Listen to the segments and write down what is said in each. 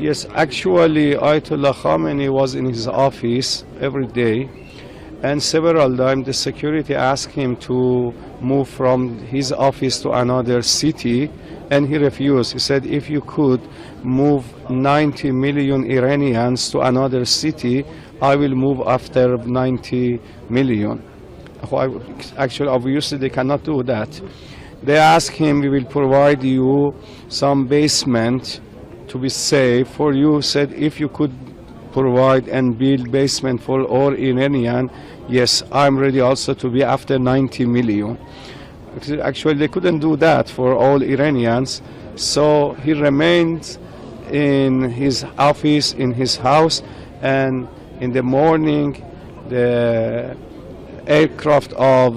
Yes, actually, Ayatollah Khamenei was in his office every day, and several times the security asked him to move from his office to another city, and he refused. He said, if you could move 90 million Iranians to another city, I will move after 90 million. Actually, obviously, they cannot do that. They asked him, we will provide you some basement to be safe for you. Said, if you could provide and build basement for all Iranian, yes, I'm ready also to be after 90 million. Actually, they couldn't do that for all Iranians, so he remained in his office, in his house, and in the morning, the aircraft of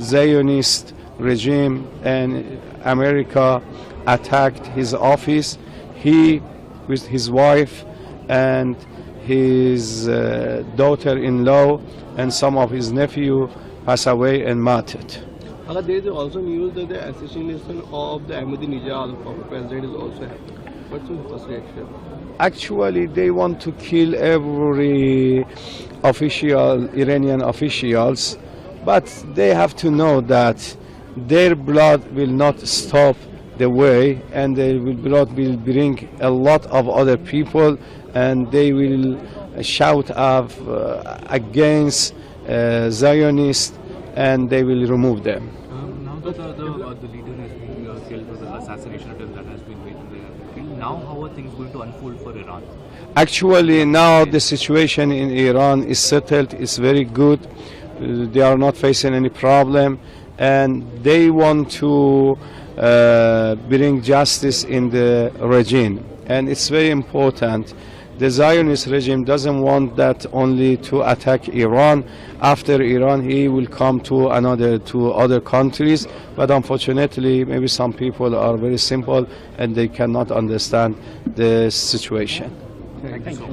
Zionist regime and America attacked his office. He, with his wife and his daughter-in-law and some of his nephew, passed away and martyred. There is also news that the assassination of the Ahmadinejad, the former president, is also happening. What's your first reaction? Actually, they want to kill every official, Iranian officials, but they have to know that their blood will not stop the way, and their blood will bring a lot of other people, and they will shout out against Zionists, and they will remove them. Now that the leader has been killed, or the assassination attempt that has been made killed, now how are things going to unfold for Iran? Actually, now the situation in Iran is settled. It's very good. They are not facing any problem, and they want to bring justice in the regime. And it's very important. The Zionist regime doesn't want that only to attack Iran. After Iran, he will come to other countries. But unfortunately, maybe some people are very simple and they cannot understand the situation. Thank you.